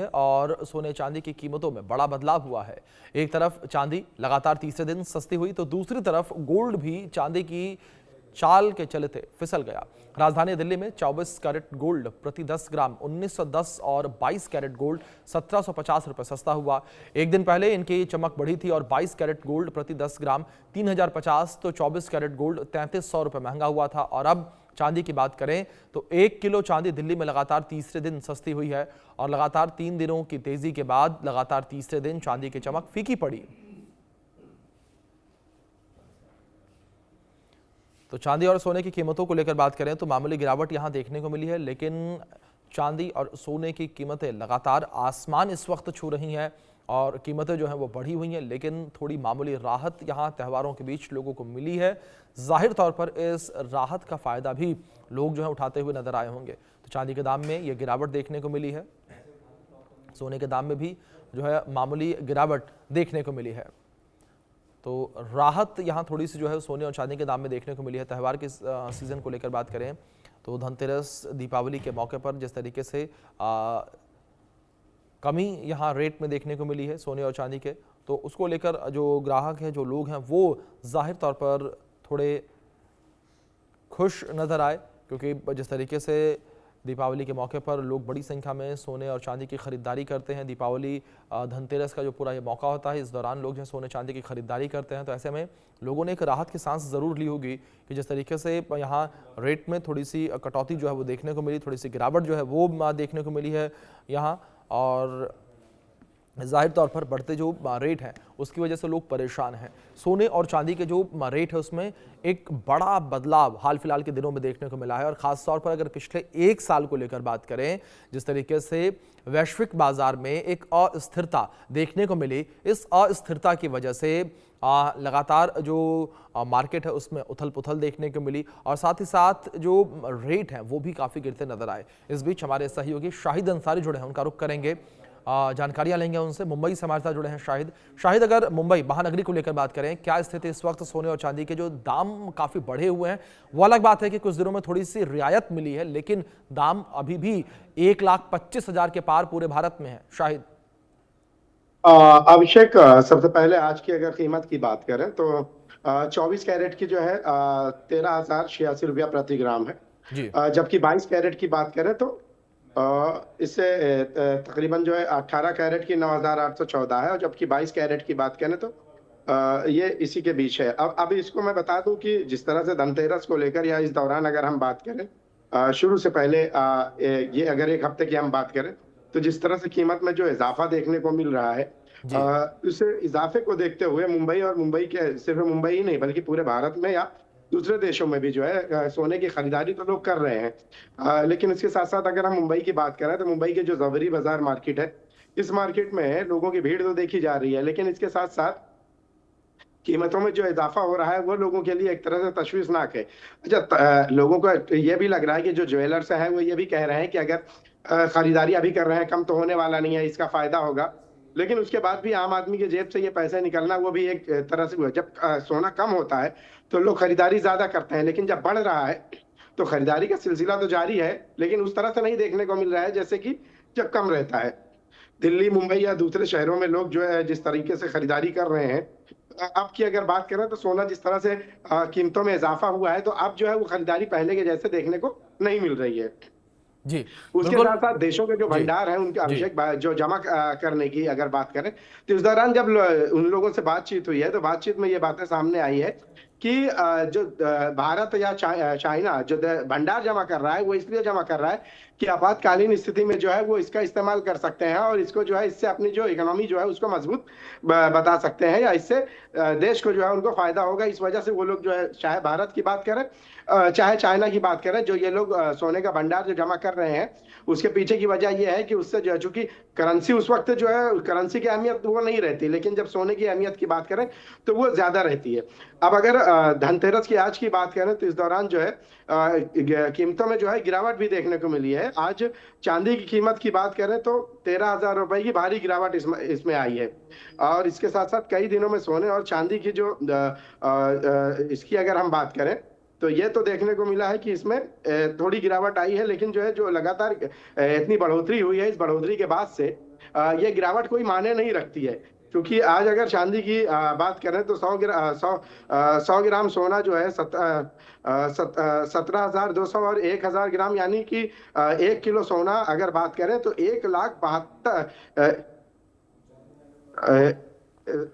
और सोने चांदी की कीमतों में बड़ा बदलाव हुआ है। एक तरफ चांदी लगातार तीसरे दिन सस्ती हुई तो दूसरी तरफ गोल्ड भी चांदी की चाल के चलते फिसल गया। राजधानी दिल्ली में 24 कैरेट गोल्ड प्रति 10 ग्राम 1910 और 22 कैरेट गोल्ड 1750 रुपए सस्ता हुआ। एक दिन पहले इनकी चमक बढ़ी थी और 22 कैरेट गोल्ड प्रति 10 ग्राम 3050 तो 24 कैरेट गोल्ड 3300 रुपए महंगा हुआ था। और अब चांदी की बात करें तो 1 किलो चांदी दिल्ली में लगातार तीसरे दिन सस्ती हुई है और लगातार 3 दिनों की तेजी के बाद लगातार तीसरे दिन चांदी की चमक फीकी पड़ी। तो चांदी और सोने की कीमतों को लेकर बात करें तो मामूली गिरावट यहां देखने को मिली है, लेकिन चांदी और सोने की कीमतें लगातार आसमान इस वक्त छू रही हैं और कीमतें जो हैं वो बढ़ी हुई हैं, लेकिन थोड़ी मामूली राहत यहां त्योहारों के बीच लोगों को मिली है। जाहिर तौर पर इस राहत का फायदा भी लोग जो है उठाते हुए नजर आए होंगे। तो चांदी के दाम में ये गिरावट देखने को मिली है, सोने के दाम में भी जो है मामूली गिरावट देखने को मिली है। तो राहत यहाँ थोड़ी सी जो है सोने और चांदी के दाम में देखने को मिली है। त्यौहार के सीजन को लेकर बात करें तो धनतेरस दीपावली के मौके पर जिस तरीके से कमी यहाँ रेट में देखने को मिली है सोने और चांदी के, तो उसको लेकर जो ग्राहक हैं, जो लोग हैं, वो जाहिर तौर पर थोड़े खुश नज़र आए, क्योंकि जिस तरीके से दीपावली के मौके पर लोग बड़ी संख्या में सोने और चांदी की खरीदारी करते हैं। दीपावली धनतेरस का जो पूरा ये मौका होता है, इस दौरान लोग जो सोने चांदी की खरीदारी करते हैं। तो ऐसे में लोगों ने एक राहत की सांस ज़रूर ली होगी कि जिस तरीके से यहाँ रेट में थोड़ी सी कटौती जो है वो देखने को मिली, थोड़ी सी गिरावट जो है वो देखने को मिली है यहाँ। और जाहिर तौर पर बढ़ते जो रेट हैं उसकी वजह से लोग परेशान हैं। सोने और चांदी के जो रेट है उसमें एक बड़ा बदलाव हाल फिलहाल के दिनों में देखने को मिला है। और ख़ास तौर पर अगर पिछले 1 साल को लेकर बात करें, जिस तरीके से वैश्विक बाजार में एक अस्थिरता देखने को मिली, इस अस्थिरता की वजह से लगातार जो मार्केट है उसमें उथल पुथल देखने को मिली और साथ ही साथ जो रेट हैं वो भी काफ़ी गिरते नजर आए। इस बीच हमारे सहयोगी शाहिद अंसारी जुड़े हैं, उनका रुख करेंगे, जानकारियां लेंगे उनसे। मुंबई से हमारे साथ जुड़े हैं शाहिद, अगर मुंबई महानगरी को लेकर बात करें, क्या स्थिति इस वक्त सोने और चांदी के जो दाम काफी बढ़े हुए हैं? वो अलग बात है कि कुछ दिनों में थोड़ी सी रियायत मिली है, लेकिन दाम अभी भी 1,25,000 के पार पूरे भारत में है। शाहिद। अभिषेक, सबसे पहले आज की अगर कीमत की बात करें तो 24 कैरेट की जो है 13,086 रुपया प्रति ग्राम है जी। जबकि 22 कैरेट की बात करें तो इससे तकरीबन जो है 18 कैरेट की 9,814 है और जबकि 22 कैरेट की बात करें तो ये इसी के बीच है। अब इसको मैं बता दूं कि जिस तरह से धनतेरस को लेकर या इस दौरान अगर हम बात करें शुरू से पहले ये अगर 1 हफ्ते की हम बात करें तो जिस तरह से कीमत में जो इजाफा देखने को मिल रहा है उस इजाफे को देखते हुए मुंबई और मुंबई के सिर्फ मुंबई ही नहीं बल्कि पूरे भारत में या दूसरे देशों में भी जो है सोने की खरीदारी तो लोग कर रहे हैं। लेकिन इसके साथ साथ अगर हम मुंबई की बात करें तो मुंबई के जो जवेरी बाजार मार्केट है, इस मार्केट में लोगों की भीड़ तो देखी जा रही है, लेकिन इसके साथ साथ कीमतों में जो इजाफा हो रहा है वो लोगों के लिए एक तरह से तशवीशनाक है। अच्छा, लोगों को ये भी लग रहा है कि जो ज्वेलर्स हैं वो ये भी कह रहे हैं कि अगर खरीदारी अभी कर रहे हैं कम तो होने वाला नहीं है, इसका फायदा होगा। लेकिन उसके बाद भी आम आदमी के जेब से ये पैसे निकलना वो भी एक तरह से हुआ। जब सोना कम होता है तो लोग खरीदारी ज्यादा करते हैं, लेकिन जब बढ़ रहा है तो खरीदारी का सिलसिला तो जारी है, लेकिन उस तरह से नहीं देखने को मिल रहा है जैसे कि जब कम रहता है। दिल्ली, मुंबई या दूसरे शहरों में लोग जो है जिस तरीके से खरीदारी कर रहे हैं, अब की अगर बात करें तो सोना जिस तरह से कीमतों में इजाफा हुआ है तो अब जो है वो खरीदारी पहले के जैसे देखने को नहीं मिल रही है जी। उसके साथ साथ देशों के जो भंडार हैं उनके अभिषेक जो जमा करने की अगर बात करें तो इस दौरान जब उन लोगों से बातचीत हुई है तो बातचीत में ये बातें सामने आई है कि जो भारत या चाइना जो भंडार जमा कर रहा है वो इसलिए जमा कर रहा है कि आपातकालीन स्थिति में जो है वो इसका इस्तेमाल कर सकते हैं और इसको जो है इससे अपनी जो इकोनॉमी जो है उसको मजबूत बता सकते हैं या इससे देश को जो है उनको फायदा होगा। इस वजह से वो लोग जो है चाहे भारत की बात करें चाहे चाइना की बात करें, जो ये लोग सोने का भंडार जो जमा कर रहे हैं उसके पीछे की वजह यह है कि उससे जो है चूंकि करेंसी उस वक्त जो है करेंसी की अहमियत वो नहीं रहती, लेकिन जब सोने की अहमियत की बात करें तो वो ज्यादा रहती है। अब अगर धनतेरस की आज की बात करें तो इस दौरान जो है कीमतों में जो है गिरावट भी देखने को मिली है। आज चांदी की कीमत की बात करें तो 13,000 रुपए की भारी गिरावट इसमें आई है और इसके साथ साथ कई दिनों में सोने और चांदी की जो इसकी अगर हम बात करें तो ये तो देखने को मिला है कि इसमें थोड़ी गिरावट आई है, लेकिन जो है जो लगातार इतनी बढ़ोतरी हुई है, इस बढ़ोतरी के बाद से ये गिरावट कोई मायने नहीं रखती है, क्योंकि आज अगर चांदी की बात करें तो 100 ग्राम सोना जो है 17,200 और 1,000 ग्राम, यानी कि 1 किलो सोना अगर बात करें तो 1,72,000